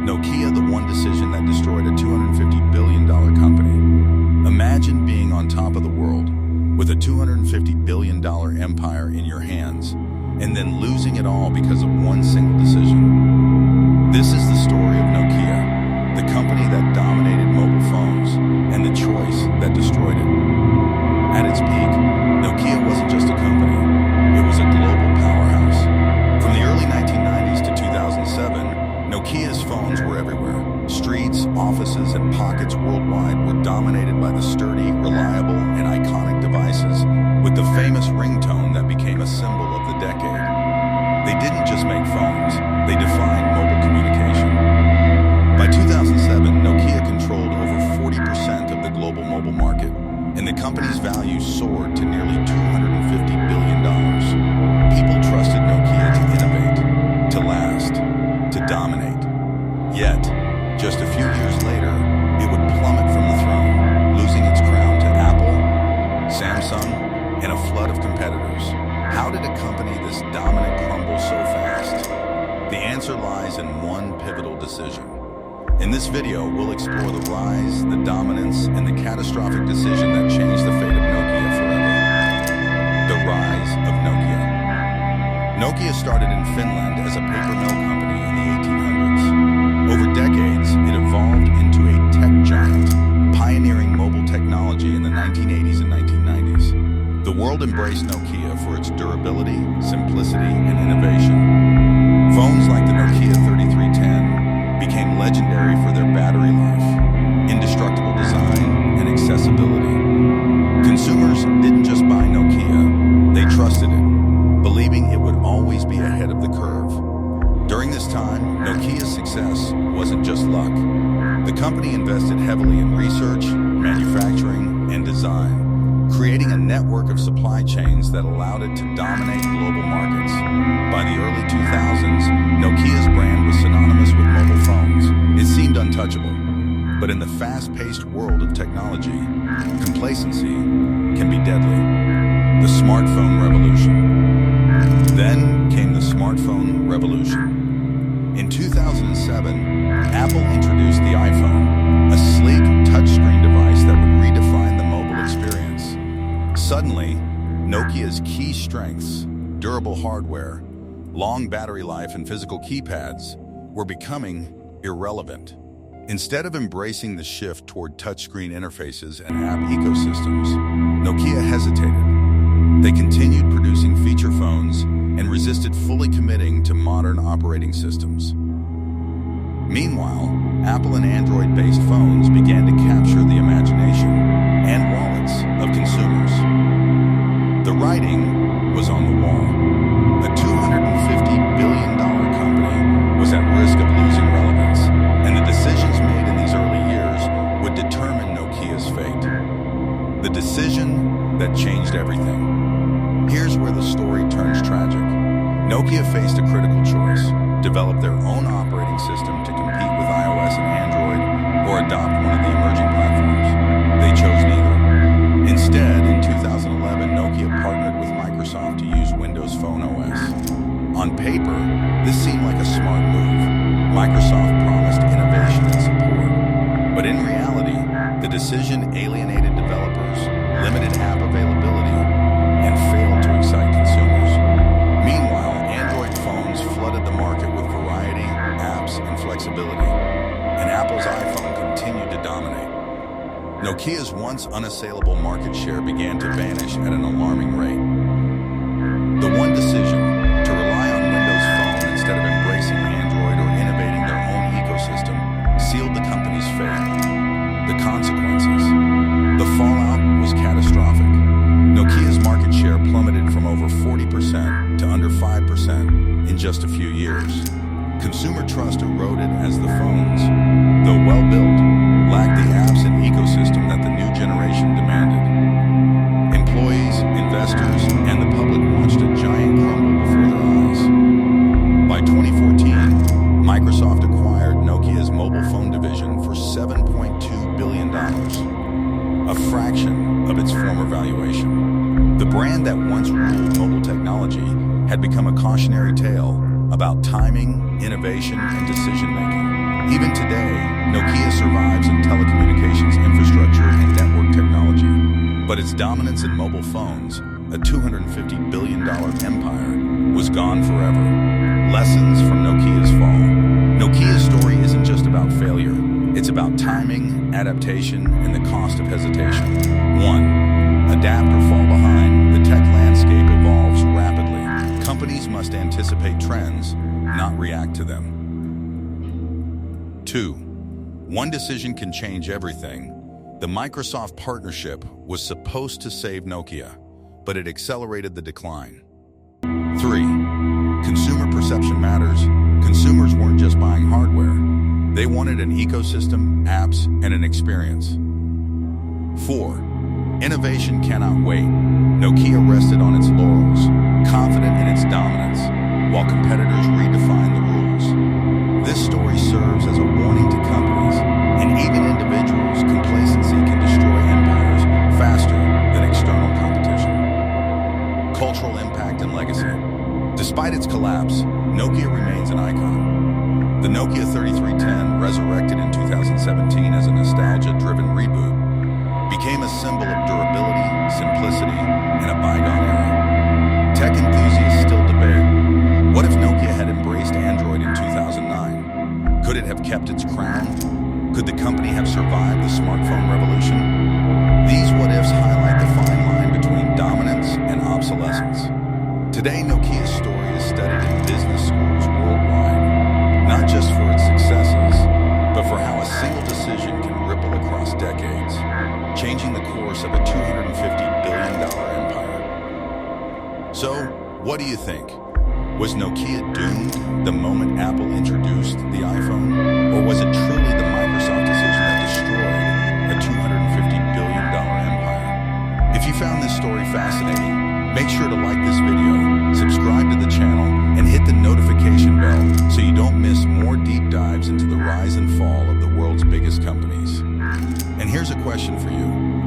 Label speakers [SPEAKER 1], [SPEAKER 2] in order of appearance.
[SPEAKER 1] Nokia, the one decision that destroyed a $250 billion company. Imagine being on top of the world with a $250 billion empire in your hands and then losing it all because of one single decision. This is the story of Nokia, the company that dominated mobile phones and the choice that destroyed it. At its peak, Nokia wasn't just a company, it was a global powerhouse. From the early 1990s to 2007, Nokia's phones were everywhere. Streets, offices, and pockets worldwide were dominated by the sturdy, reliable, and iconic devices with the famous ringtone that became a symbol of the decade. They didn't just make phones, they defined mobile communication. By 2007, Nokia controlled over 40% of the global mobile market, and the company's value soared to nearly $250 billion. People trusted Nokia to innovate, to last, to dominate. Yet, just a few years later, it would plummet from the throne, losing its crown to Apple, Samsung, and a flood of competitors. How did a company this dominant crumble so fast? The answer lies in one pivotal decision. In this video, we'll explore the rise, the dominance, and the catastrophic decision that changed the fate of Nokia forever. The rise of Nokia. Nokia started in Finland as a paper mill company in the 1800s. Over decades, it evolved into a tech giant, pioneering mobile technology in the 1980s and 1990s. The world embraced Nokia for its durability, simplicity, and innovation. Phones like the Nokia 3310 became legendary for their battery life, indestructible design, and accessibility. Consumers didn't just buy Nokia, they trusted it, believing it would always be ahead of the curve. During this time, Nokia's success wasn't just luck. The company invested heavily in research, manufacturing, and design, creating a network of supply chains that allowed it to dominate global markets. By the early 2000s, Nokia's brand was synonymous with mobile phones. It seemed untouchable. But in the fast-paced world of technology, complacency can be deadly. The smartphone revolution. Then came the smartphone revolution. In 2007, Apple introduced the iPhone, a sleek touchscreen device that would redefine the mobile experience. Suddenly, Nokia's key strengths, durable hardware, long battery life, and physical keypads were becoming irrelevant. Instead of embracing the shift toward touchscreen interfaces and app ecosystems, Nokia hesitated. They continued producing feature phones and resisted fully committing to modern operating systems. Meanwhile, Apple and Android-based phones began to capture the imagination and wallets of consumers. The writing was on the wall. A $250 billion company was at risk of losing relevance, and the decisions made in these early years would determine Nokia's fate. The decision that changed everything. Here's where the story turns tragic. Nokia faced a critical choice: develop their own operating system to compete with iOS and Android, or adopt one of the emerging platforms. They chose neither. Instead, in 2011, Nokia partnered with Microsoft to use Windows Phone OS. On paper, this seemed like a smart move. Microsoft promised innovation and support. But in reality, the decision alienated developers, limited app availability, and failed to excite consumers. Meanwhile, Android phones flooded the market with variety, apps, and flexibility, and Apple's iPhone continued to dominate. Nokia's once unassailable market share began to vanish at an alarming rate. The one decision, to rely on Windows Phone instead of embracing Android or innovating their own ecosystem, sealed the company's fate. The consequences. The fallout was catastrophic. Nokia's market share plummeted from over 40% to under 5% in just a few years. Consumer trust eroded as the phones, though well-built, lacked the apps and ecosystem that the new generation demanded. Employees, investors, and the public watched a giant crumble before their eyes. By 2014, Microsoft acquired Nokia's mobile phone division for $7.2 billion, a fraction of its former valuation. The brand that once ruled mobile technology had become a cautionary tale about timing, innovation, and decision-making. Even today, Nokia survives in telecommunications infrastructure and network technology. But its dominance in mobile phones, a $250 billion empire, was gone forever. Lessons from Nokia's fall. Nokia's story isn't just about failure. It's about timing, adaptation, and the cost of hesitation. 1. Adapt or fall behind. The tech landscape evolves rapidly. Companies must anticipate trends, not react to them. 2. One decision can change everything. The Microsoft partnership was supposed to save Nokia, but it accelerated the decline. 3. Consumer perception matters. Consumers weren't just buying hardware. They wanted an ecosystem, apps, and an experience. 4. Innovation cannot wait. Nokia rested on its laurels, confident in its dominance, while competitors redefined the rules. This story serves as a warning to companies, and even individuals. Complacency can destroy empires faster than external competition. Cultural impact and legacy. Despite its collapse, Nokia remains an icon. The Nokia 3310, resurrected in 2017 as a nostalgia-driven reboot, became a symbol of durability, simplicity, and a bygone era. Tech enthusiasts still debate, what if Nokia had embraced Android in 2009? Could it have kept its crown? Could the company have survived the smartphone revolution? These what-ifs highlight the fine line between dominance and obsolescence. Today, Nokia's story is studied in business schools worldwide, not just for its successes, but for how a single decision can ripple across decades, changing the course of a $250 billion empire. So, what do you think? Was Nokia doomed the moment Apple introduced the iPhone? Or was it truly the Microsoft decision that destroyed a $250 billion empire? If you found this story fascinating, make sure to like this video, subscribe to the channel, and hit the notification bell so you don't miss more deep dives into the rise and fall of the world's biggest companies. And here's a question for you.